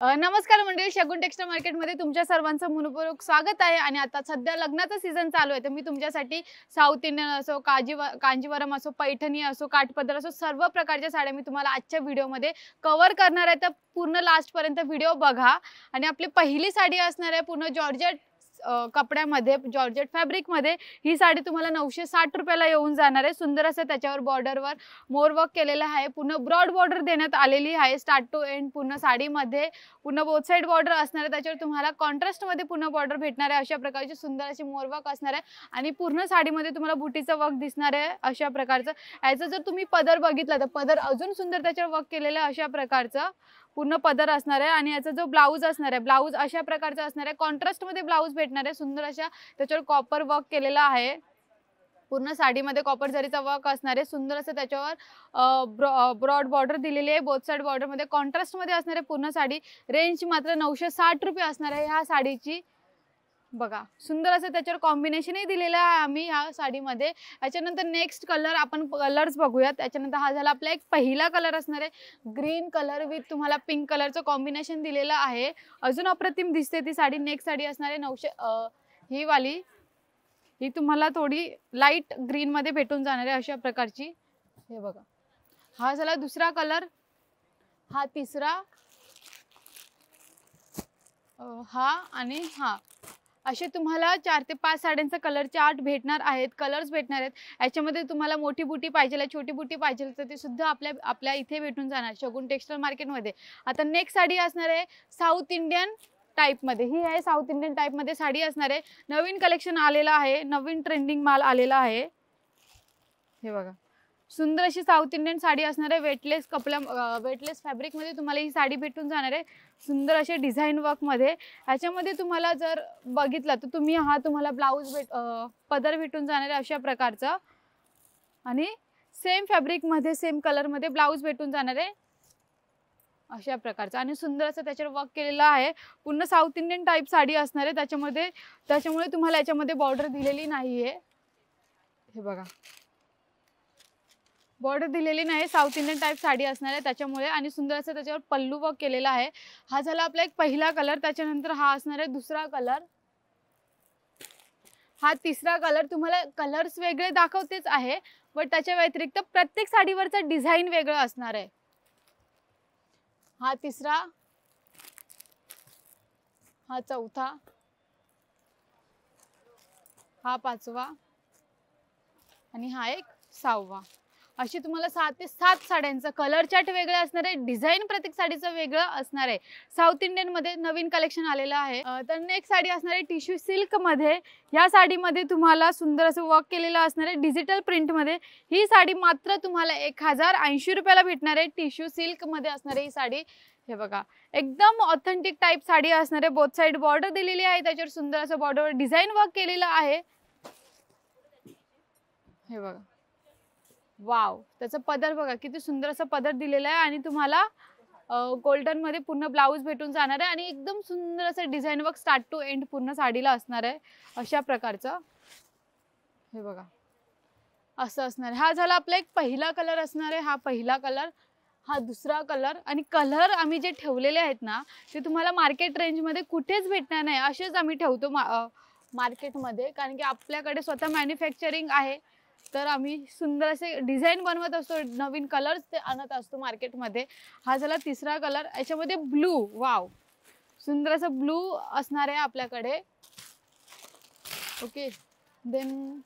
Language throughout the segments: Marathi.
नमस्कार मंडळी, शगुन टेक्सटाईल मार्केटमध्ये तुमच्या सर्वांचं मनपूर्वक स्वागत आहे. आणि आता सध्या लग्नाचा सीझन चालू आहे, तर मी तुमच्यासाठी साऊथ इंडियन असो, कांजीवरम असो, पैठणी असो, काठपदर असो, सर्व प्रकारच्या साड्या मी तुम्हाला आजच्या व्हिडिओमध्ये कव्हर करणार आहे. तर पूर्ण लास्टपर्यंत व्हिडिओ बघा. आणि आपली पहिली साडी असणार आहे पूर्ण जॉर्जेट कपड्यामध्ये, जॉर्जेट फॅब्रिकमध्ये. ही साडी तुम्हाला 960 रुपयाला येऊन जाणार आहे. सुंदर असं त्याच्यावर बॉर्डरवर मोर वर्क केलेलं आहे. पूर्ण ब्रॉड बॉर्डर देण्यात आलेली आहे स्टार्ट टू एंड पूर्ण साडीमध्ये. पूर्ण बोथ साइड बॉर्डर असणार आहे, त्याच्यावर तुम्हाला कॉन्ट्रास्टमध्ये पूर्ण बॉर्डर भेटणार आहे. अशा प्रकारची सुंदर अशी मोर वर्क असणार आहे. आणि पूर्ण साडीमध्ये तुम्हाला बुटीचं वर्क दिसणार आहे अशा प्रकारचं. याचं जर तुम्ही पदर बघितला तर पदर अजून सुंदर त्याच्यावर वर्क केलेलं आहे. अशा प्रकारचं पूर्ण पदर असणार आहे. आणि याचा जो ब्लाऊज असणार आहे, ब्लाऊज अशा प्रकारचा असणार आहे. कॉन्ट्रास्टमध्ये ब्लाऊज भेटणार आहे. सुंदर अशा त्याच्यावर कॉपर वर्क केलेला आहे. पूर्ण साडीमध्ये कॉपर जरीचा वर्क असणार आहे. सुंदर असं त्याच्यावर ब्रॉड बॉर्डर दिलेली आहे. बोथ साइड बॉर्डरमध्ये कॉन्ट्रास्टमध्ये असणार आहे पूर्ण साडी. रेंज मात्र 960 रुपये असणार आहे ह्या साडीची. बघा, सुंदर असं त्याच्यावर कॉम्बिनेशनही दिलेलं आहे आम्ही ह्या साडीमध्ये. याच्यानंतर नेक्स्ट कलर आपण कलर्स बघूयात. त्याच्यानंतर हा झाला आपला एक पहिला कलर असणार आहे ग्रीन कलर विथ तुम्हाला पिंक कलरचं कॉम्बिनेशन दिलेलं आहे. अजून अप्रतिम दिसते ती साडी. नेक्स्ट साडी असणार आहे 900 ही वाली. ही तुम्हाला थोडी लाईट ग्रीन मध्ये भेटून जाणार आहे अशा प्रकारची. हे बघा, हा झाला दुसरा कलर. हा तिसरा, हा आणि हा. असे तुम्हाला 4 ते 5 साड्यांचा कलर चार्ट भेटणार आहेत, कलर्स भेटणार आहेत. याच्यामध्ये तुम्हाला मोठी बुटी पाहिजे, छोटी बुटी पाहिजे तर ते सुद्धा आपल्या इथे भेटून जाणार शगुन टेक्सटाईल मार्केटमध्ये. आता नेक्स्ट साडी असणार आहे साऊथ इंडियन टाईपमध्ये. ही आहे साऊथ इंडियन टाईपमध्ये साडी असणार आहे. नवीन कलेक्शन आलेलं आहे, नवीन ट्रेंडिंग माल आलेला आहे. हे बघा, सुंदर अशी साऊथ इंडियन साडी असणार आहे. वेटलेस फॅब्रिकमध्ये तुम्हाला ही साडी भेटून जाणार आहे. सुंदर असे डिझाईन वर्कमध्ये. ह्याच्यामध्ये तुम्हाला जर बघितलं तर तुम्हाला ब्लाऊज पदर भेटून जाणार आहे अशा प्रकारचा. आणि सेम फॅब्रिकमध्ये सेम कलरमध्ये ब्लाऊज भेटून जाणार आहे अशा प्रकारचा. आणि सुंदर असं त्याच्यावर वर्क केलेलं आहे. पूर्ण साऊथ इंडियन टाईप साडी असणार आहे. त्याच्यामुळे तुम्हाला याच्यामध्ये बॉर्डर दिलेली नाहीये. हे बघा, बॉर्डर दिलेली नाही, साऊथ इंडियन टाईप साडी असणार आहे त्याच्यामुळे. आणि सुंदर असं त्याच्यावर पल्लू वर्क केलेला आहे. हा झाला आपला एक पहिला कलर. त्याच्यानंतर हा असणार आहे दुसरा कलर. हा तिसरा कलर. तुम्हाला कलर्स वेगळे दाखवतेच आहे, बट त्याच्या व्यतिरिक्त प्रत्येक साडीवरचं डिझाईन वेगळं असणार आहे. हा तिसरा, हा चौथा, हा पाचवा आणि हा एक 6वा. अशी तुम्हाला 7 ते 7 साड्यांचं कलर चार्ट वेगळे असणार आहे. डिझाईन प्रत्येक साडीचं वेगळं असणार आहे. साऊथ इंडियन मध्ये नवीन कलेक्शन आलेलं आहे. तर नेक्स्ट साडी असणार आहे टिश्यू सिल्क मध्ये. या साडीमध्ये तुम्हाला सुंदर असं वर्क केलेलं असणार आहे डिजिटल प्रिंट मध्ये. ही साडी मात्र तुम्हाला 1080 रुपयाला भेटणार आहे. टिश्यू सिल्क मध्ये असणार आहे ही साडी. हे बघा, एकदम ऑथेंटिक टाईप साडी असणार आहे. बोथ साइड बॉर्डर दिलेली आहे, त्याच्यावर सुंदर असं बॉर्डरवर डिझाईन वर्क केलेलं आहे. हे बघा, वाव, त्याचा पदर बघा किती सुंदर असा पदर दिलेला आहे. आणि तुम्हाला गोल्डन मध्ये पूर्ण ब्लाऊज भेटून जाणार आहे. आणि एकदम सुंदर असं design work start to end पूर्ण साडीला असणार आहे अशा प्रकारचं. हे बघा, असं असणार आहे. हा झाला आपला एक पहिला कलर असणार आहे. हा पहिला कलर, हा दुसरा कलर. आणि कलर आम्ही जे ठेवलेले आहेत ना, ते तुम्हाला मार्केट रेंजमध्ये कुठेच भेटणार नाही. असेच आम्ही ठेवतो मार्केटमध्ये, कारण की आपल्याकडे स्वतः मॅन्युफॅक्चरिंग आहे. तर आम्ही सुंदर असे डिझाईन बनवत असतो, नवीन कलर्स ते आणत असतो मार्केटमध्ये. हा झाला तिसरा कलर. याच्यामध्ये ब्लू, वाव, सुंदर असं ब्लू असणार आहे आपल्याकडे. ओके, देन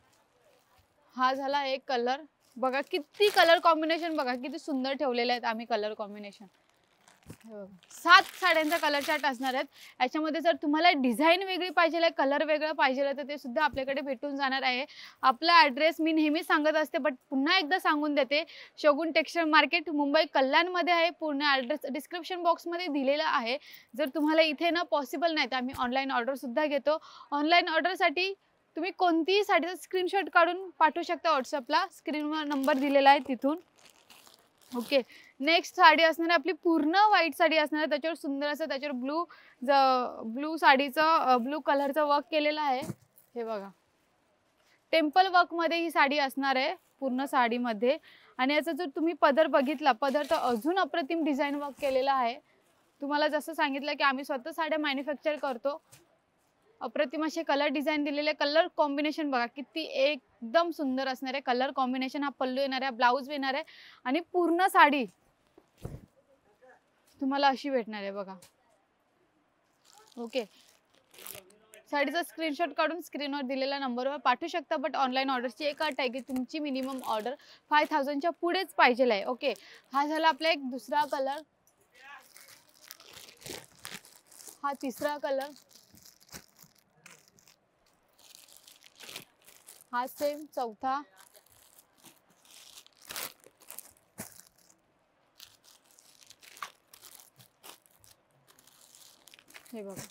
हा झाला एक कलर. बघा किती कलर कॉम्बिनेशन, बघा किती सुंदर ठेवलेले आहेत आम्ही कलर कॉम्बिनेशन. 7 साड्यांचा कलर चार्ट असणार आहेत. याच्यामध्ये जर तुम्हाला डिझाईन वेगळी पाहिजे, कलर वेगळं पाहिजे, तर ते सुद्धा आपल्याकडे भेटून जाणार आहे. आपला ॲड्रेस मी नेहमी सांगत असते, बट पुन्हा एकदा सांगून देते. शगुन टेक्सटाईल मार्केट मुंबई कल्याणमध्ये आहे. पूर्ण ॲड्रेस डिस्क्रिप्शन बॉक्समध्ये दिलेला आहे. जर तुम्हाला इथे ना पॉसिबल नाही तर आम्ही ऑनलाईन ऑर्डर सुद्धा घेतो. ऑनलाईन ऑर्डरसाठी तुम्ही कोणतीही साडीचा स्क्रीनशॉट काढून पाठवू शकता व्हॉट्सअपला. स्क्रीनवर नंबर दिलेला आहे तिथून. ओके, नेक्स्ट साडी असणार आहे आपली पूर्ण व्हाईट साडी असणार आहे. त्याच्यावर सुंदर असं त्याच्यावर ब्लू साडीचं ब्लू कलरचं वर्क केलेलं आहे. हे बघा, टेम्पल वर्कमध्ये ही साडी असणार आहे पूर्ण साडीमध्ये. आणि याचा जर तुम्ही पदर बघितला, पदर तर अजून अप्रतिम डिझाईन वर्क केलेला आहे. तुम्हाला जसं सांगितलं की आम्ही स्वतः साड्या मॅन्युफॅक्चर करतो. अप्रतिम असे कलर डिझाईन दिलेले, कलर कॉम्बिनेशन बघा किती एकदम सुंदर असणार आहे. कलर कॉम्बिनेशन, हा पल्लू येणार आहे, ब्लाऊज येणार आहे आणि पूर्ण साडी तुम्हाला अशी भेटणार आहे बघा. ओके, साडीचा स्क्रीनशॉट काढून स्क्रीनवर दिलेल्या नंबरवर पाठवू शकता. बट ऑनलाईन ऑर्डरची एक अट आहे की तुमची मिनिमम ऑर्डर 5000च्या पुढेच पाहिजे आहे. ओके, हा झाला आपला एक दुसरा कलर, हा तिसरा कलर, हा सेम चौथा, हे बघा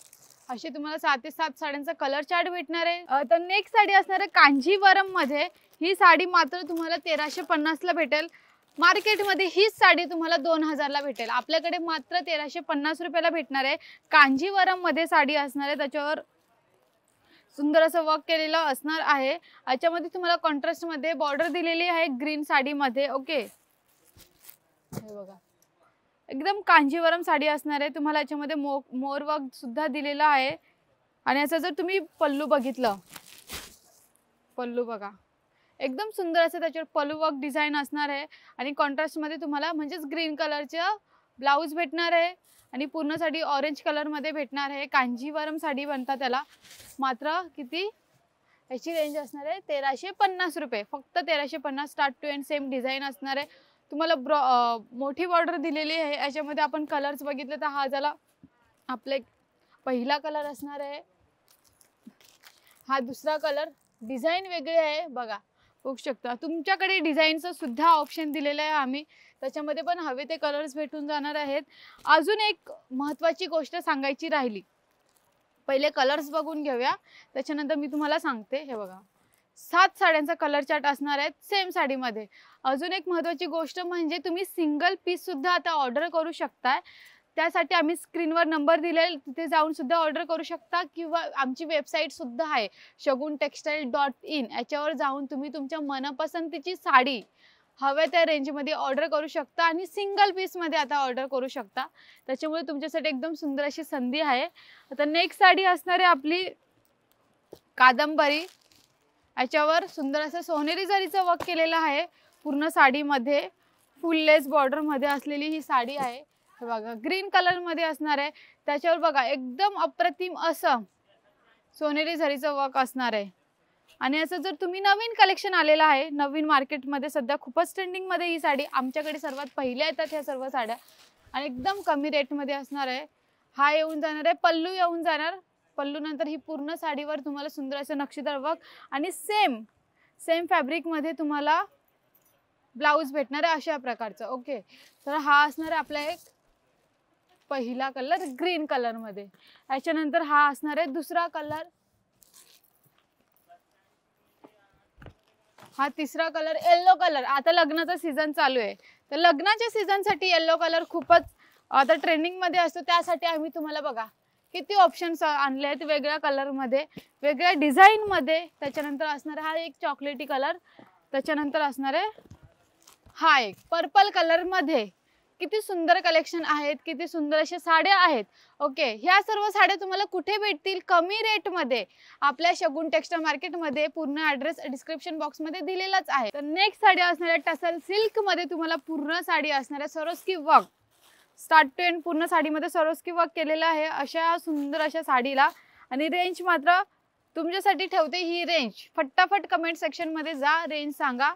अशी तुम्हाला 7 ते 7 साड्यांचा कलर चार्ट भेटणार आहे. तर नेक्स्ट साडी असणार आहे कांजीवरम मध्ये. ही साडी मात्र तुम्हाला 1350 ला भेटेल. मार्केटमध्ये हीच साडी तुम्हाला 2000 ला भेटेल. आपल्याकडे मात्र 1350 रुपयाला भेटणार आहे. कांजीवरम मध्ये साडी असणार आहे, त्याच्यावर सुंदर असं वर्क केलेलं असणार आहे. याच्यामध्ये तुम्हाला कॉन्ट्रास्ट मध्ये बॉर्डर दिलेली आहे ग्रीन साडीमध्ये. ओके, हे बघा एकदम कांजीवरम साडी असणार आहे. तुम्हाला याच्यामध्ये मोर वर्क सुद्धा दिलेला आहे. आणि याचा जर तुम्ही पल्लू बघितलं, पल्लू बघा एकदम सुंदर असं त्याच्यावर पल्लू वर्क डिझाईन असणार आहे. आणि कॉन्ट्रास्ट मध्ये तुम्हाला म्हणजेच ग्रीन कलरचं ब्लाऊज भेटणार आहे आणि पूर्ण साडी ऑरेंज कलर मध्ये भेटणार आहे. कांजीवरम साडी म्हणतात त्याला. मात्र किती याची रेंज असणार आहे 1350 रुपये, फक्त 1350. Start to end same design असणार आहे. तुम्हाला मोठी बॉर्डर दिलेली आहे. याच्यामध्ये आपण कलर्स बघितले तर हा झाला आपला एक पहिला कलर असणार आहे, हा दुसरा कलर. डिझाईन वेगळे आहे बघा, बघू शकता. तुमच्याकडे डिझाईनचं सुद्धा ऑप्शन दिलेलं आहे आम्ही, त्याच्यामध्ये पण हवे ते कलर्स भेटून जाणार आहेत. अजून एक महत्त्वाची गोष्ट सांगायची राहिली, पहिले कलर्स बघून घेऊया त्याच्यानंतर मी तुम्हाला सांगते. हे बघा 7 साड्यांचा कलर चार्ट असणार आहे सेम साडीमध्ये. अजून एक महत्त्वाची गोष्ट म्हणजे तुम्ही सिंगल पीस सुद्धा आता ऑर्डर करू शकताय. त्यासाठी आम्ही स्क्रीनवर नंबर दिलेला, तिथे जाऊन सुद्धा ऑर्डर करू शकता. किंवा आमची वेबसाईट सुद्धा आहे shaguntextile.in. याच्यावर जाऊन तुम्ही तुमच्या मनपसंतीची साडी हव्या त्या रेंजमध्ये ऑर्डर करू शकता आणि सिंगल पीसमध्ये आता ऑर्डर करू शकता. त्याच्यामुळे तुमच्यासाठी एकदम सुंदर अशी संधी आहे. आता नेक्स्ट साडी असणार आहे आपली कादंबरी. याच्यावर सुंदर असं सोनेरी जरीचं वर्क केलेलं आहे पूर्ण साडीमध्ये. फुल लेस बॉर्डर मध्ये असलेली ही साडी आहे. हे बघा ग्रीन कलर मध्ये असणार आहे. त्याच्यावर बघा एकदम अप्रतिम असं सोनेरी जरीचं वर्क असणार आहे. आणि असं जर तुम्ही नवीन कलेक्शन आलेलं आहे, नवीन मार्केटमध्ये सध्या खूपच ट्रेंडिंग मध्ये ही साडी, आमच्याकडे सर्वात पहिल्या येतात ह्या सर्व साड्या आणि एकदम कमी रेट मध्ये असणार आहे. हा येऊन जाणार आहे, पल्लू येऊन जाणार. पल्लू नंतर ही पूर्ण साडीवर तुम्हाला सुंदर असं नक्षीदार वर्क आणि सेम फॅब्रिक मध्ये तुम्हाला ब्लाऊज भेटणार आहे अशा प्रकारचं. ओके, तर हा असणार आहे आपला एक पहिला कलर ग्रीन कलर मध्ये. याच्यानंतर हा असणार आहे दुसरा कलर, हा तिसरा कलर येलो कलर. आता लग्नाचा सीझन चालू आहे, तर लग्नाच्या सीझन साठी येलो कलर खूपच आता ट्रेंडिंग मध्ये असतो. त्यासाठी आम्ही तुम्हाला बघा किती ऑप्शन्स आणले आहेत वेगळ्या कलर मध्ये, वेगळ्या डिझाईन मध्ये. त्याच्यानंतर असणार हा एक चॉकलेटी कलर, त्याच्यानंतर असणार आहे हा एक पर्पल कलर मध्ये. किती सुंदर कलेक्शन आहेत, किती सुंदर अशा साड्या आहेत. ओके, ह्या सर्व साड्या तुम्हाला कुठे भेटतील? कमी रेट मध्ये आपल्या शगुन टेक्सटाईल मार्केट मध्ये. पूर्ण ऍड्रेस डिस्क्रिप्शन बॉक्स मध्ये दिलेलाच आहे. तर नेक्स्ट साडी असणार आहे टसल सिल्क मध्ये. तुम्हाला पूर्ण साडी असणार आहे Swarovski work, start to end पूर्ण साडीमध्ये सरोस्की वर्क केलेलं आहे अशा सुंदर अशा साडीला. आणि रेंज मात्र तुमच्यासाठी ठेवते ही रेंज. फटाफट कमेंट सेक्शन मध्ये जा, रेंज सांगा.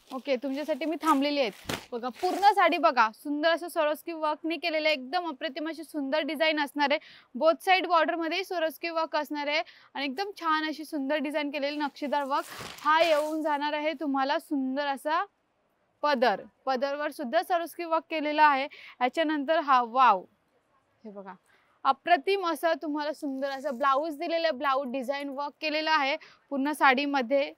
ओके, तुमच्यासाठी मी थांबलेली आहे. बघा पूर्ण साडी बघा सुंदर असं सरोस्की वर्कने केलेलं आहे. एकदम अप्रतिम अशी सुंदर डिझाईन असणार आहे. बोथ साइड बॉर्डर मध्ये सरोस्की वर्क असणार आहे आणि एकदम छान अशी सुंदर डिझाईन केलेली नक्षीदार वर्क. हा येऊन जाणार आहे तुम्हाला सुंदर असा पदर. पदरवर सुद्धा सरोस्की वर्क केलेला आहे. याच्यानंतर हा वाव, हे बघा अप्रतिम असं तुम्हाला सुंदर असं ब्लाऊज दिलेलं आहे. ब्लाऊज डिझाईन वर्क केलेला आहे पूर्ण साडीमध्ये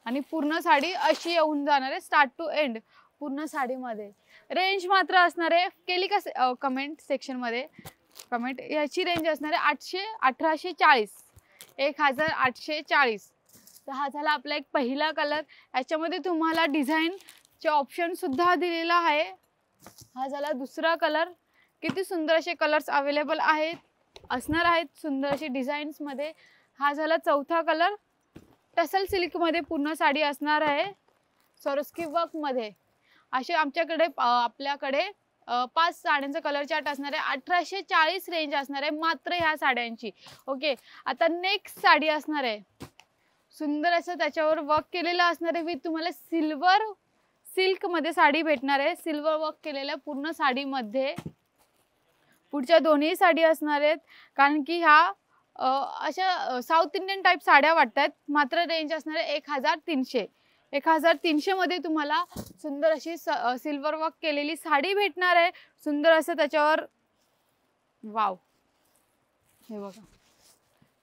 आणि पूर्ण साडी अशी येऊन जाणार आहे स्टार्ट टू एंड पूर्ण साडीमध्ये. रेंज मात्र असणार आहे, केली का कमेंट सेक्शन मध्ये कमेंट. याची रेंज असणार आहे 1840, 1840. तर हा झाला आपला एक पहिला कलर. याच्यामध्ये तुम्हाला डिझाईनचे ऑप्शन सुद्धा दिलेला आहे. हा झाला दुसरा कलर. किती सुंदर असे कलर्स अवेलेबल असणार आहेत सुंदर असे डिझाईन्स मध्ये. हा झाला चौथा कलर. टसल सिल्क मध्ये पूर्ण साडी असणार आहे, सरोस्की वर्क मध्ये. असे आमच्याकडे आपल्याकडे 5 साड्यांचा कलर चार्ट असणार आहे. 1840 रेंज असणार आहे मात्र ह्या साड्यांची. ओके, आता नेक्स्ट साडी असणार आहे सुंदर असं त्याच्यावर वर्क केलेलं असणार आहे विथ तुम्हाला सिल्वर सिल्क मध्ये साडी भेटणार आहे. सिल्वर वर्क केलेल्या पूर्ण साडीमध्ये पुढच्या दोन्ही साडी असणार आहेत, कारण की ह्या अशा साऊथ इंडियन टाइप साड्या वाटतात. मात्र रेंज असणार आहे 1300. 1300 मध्ये तुम्हाला सुंदर अशी सिल्वर वर्क केलेली साडी भेटणार आहे. सुंदर असं त्याच्यावर वाव, हे बघा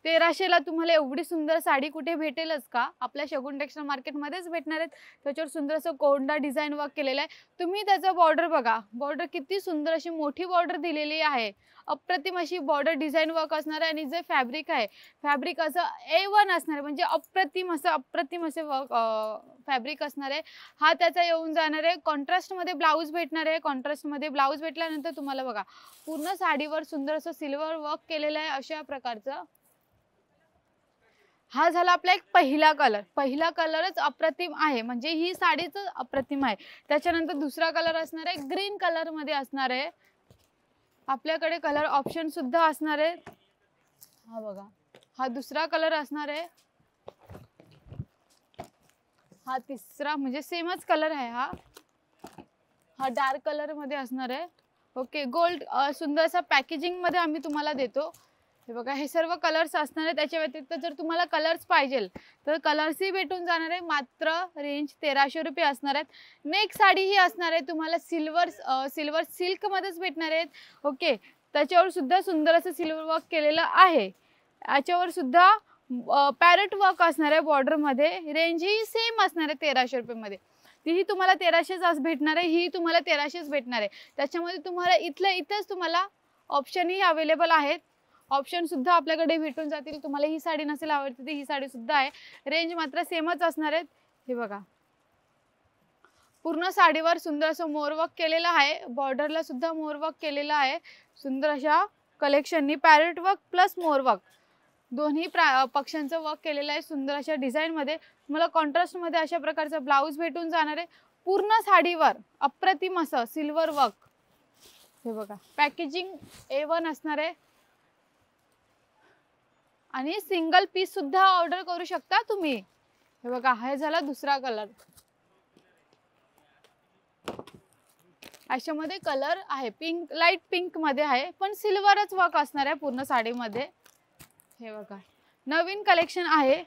1300 ला तुम्हाला एवढी सुंदर साडी कुठे भेटेलच का? आपल्या शगुन टेक्सटाईल मार्केट मध्येच भेटणार आहेत. त्याच्यावर सुंदर असं कोंडा डिझाइन वर्क केलेला आहे. तुम्ही त्याचा बॉर्डर बघा, बॉर्डर किती सुंदर अशी मोठी बॉर्डर दिलेली आहे. अप्रतिम अशी बॉर्डर डिझाइन वर्क असणार आहे. आणि जे फॅब्रिक आहे, फॅब्रिक असं A1 असणार आहे, म्हणजे अप्रतिम असे वर्क फॅब्रिक असणार आहे. हा त्याचा येऊन जाणार आहे. कॉन्ट्रास्ट मध्ये ब्लाऊज भेटणार आहे. कॉन्ट्रास्ट मध्ये ब्लाऊज भेटल्यानंतर तुम्हाला बघा पूर्ण साडीवर सुंदर असं सिल्वर वर्क केलेलं आहे अशा प्रकारचं. हा झाला आपला एक पहिला कलर. पहिला कलरच अप्रतिम आहे, म्हणजे ही साडीच अप्रतिम आहे. त्याच्यानंतर दुसरा कलर असणार आहे ग्रीन कलर मध्ये असणार आहे. आपल्याकडे कलर ऑप्शन सुद्धा असणार आहे. हा बघा, हा दुसरा कलर असणार आहे. हा तिसरा, म्हणजे सेमच कलर आहे. हा डार्क कलर मध्ये असणार आहे. ओके, गोल्ड सुंदर असा पॅकेजिंग मध्ये आम्ही तुम्हाला देतो. हे बघा, हे सर्व कलर्स असणार आहे. त्याच्या व्यतिरिक्त जर तुम्हाला कलर्स पाहिजे तर कलर्सही भेटून जाणार आहे. मात्र रेंज 1300 रुपये असणार आहेत. नेक्स्ट साडी ही असणार आहे तुम्हाला सिल्वर सिल्क मध्येच भेटणार आहेत. ओके, त्याच्यावर सुद्धा सुंदर असं सिल्वर वर्क केलेलं आहे. याच्यावर सुद्धा पॅरेट वर्क असणार आहे बॉर्डर मध्ये. रेंज ही सेम असणार आहे 1300 रुपये मध्ये. तीही तुम्हाला 1300च भेटणार आहे, ही तुम्हाला 1300च भेटणार आहे. त्याच्यामध्ये तुम्हाला इथेच तुम्हाला ऑप्शनही अवेलेबल आहेत. ऑप्शन सुद्धा आपल्याकडे भेटून जातील. तुम्हाला ही साडी नसेल आवडते तर ही साडी सुद्धा आहे. रेंज मात्र सेमच असणार आहेत. हे बघा, पूर्ण साडीवर सुंदर असं मोरवर्क केलेलं आहे. बॉर्डरला सुद्धा मोरवर्क केलेलं आहे. सुंदर अशा कलेक्शननी पॅरेट वर्क प्लस मोरवर्क दोन्ही पक्षांचं वर्क केलेलं आहे. सुंदर अशा डिझाईन मध्ये तुम्हाला कॉन्ट्रास्ट मध्ये अशा प्रकारचं ब्लाऊज भेटून जाणार आहे. पूर्ण साडीवर अप्रतिम असं सिल्वर वर्क. हे बघा, पॅकेजिंग A1 असणार आहे. आणि सिंगल पीस सुद्धा ऑर्डर करू शकता तुम्ही. हे बघा, हा झाला दुसरा कलर. अशामध्ये कलर आहे पिंक, लाईट पिंक मध्ये आहे, पण सिल्वरच वर्क असणार आहे पूर्ण साडीमध्ये. हे बघा, नवीन कलेक्शन आहे.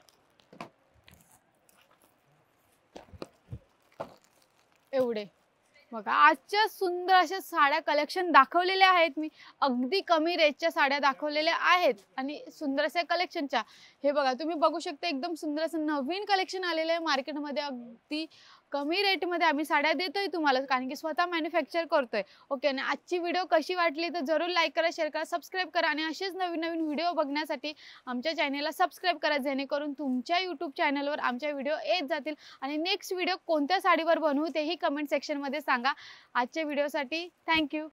एवढे बघा, आजच्या सुंदर अशा साड्या कलेक्शन दाखवलेल्या आहेत मी. अगदी कमी रेटच्या साड्या दाखवलेल्या आहेत आणि सुंदर अशा कलेक्शनच्या. हे बघा, तुम्ही बघू शकता एकदम सुंदर असं नवीन कलेक्शन आलेलं आहे मार्केटमध्ये. अगदी कमी रेटमध्ये आम्ही साड्या देतोय तुम्हाला, कारण की स्वतः मॅन्युफॅक्चर करतोय. ओके, आणि आजची व्हिडिओ कशी वाटली तर जरूर लाईक करा, शेअर करा, सबस्क्राईब करा. आणि असेच नवीन नवीन व्हिडिओ बघण्यासाठी आमच्या चॅनेलला सबस्क्राईब करा, जेणेकरून तुमच्या यूट्यूब चॅनलवर आमच्या व्हिडिओ येत जातील. आणि नेक्स्ट व्हिडिओ कोणत्या साडीवर बनवू तेही कमेंट सेक्शनमध्ये सांगा. आजच्या व्हिडिओसाठी थँक्यू.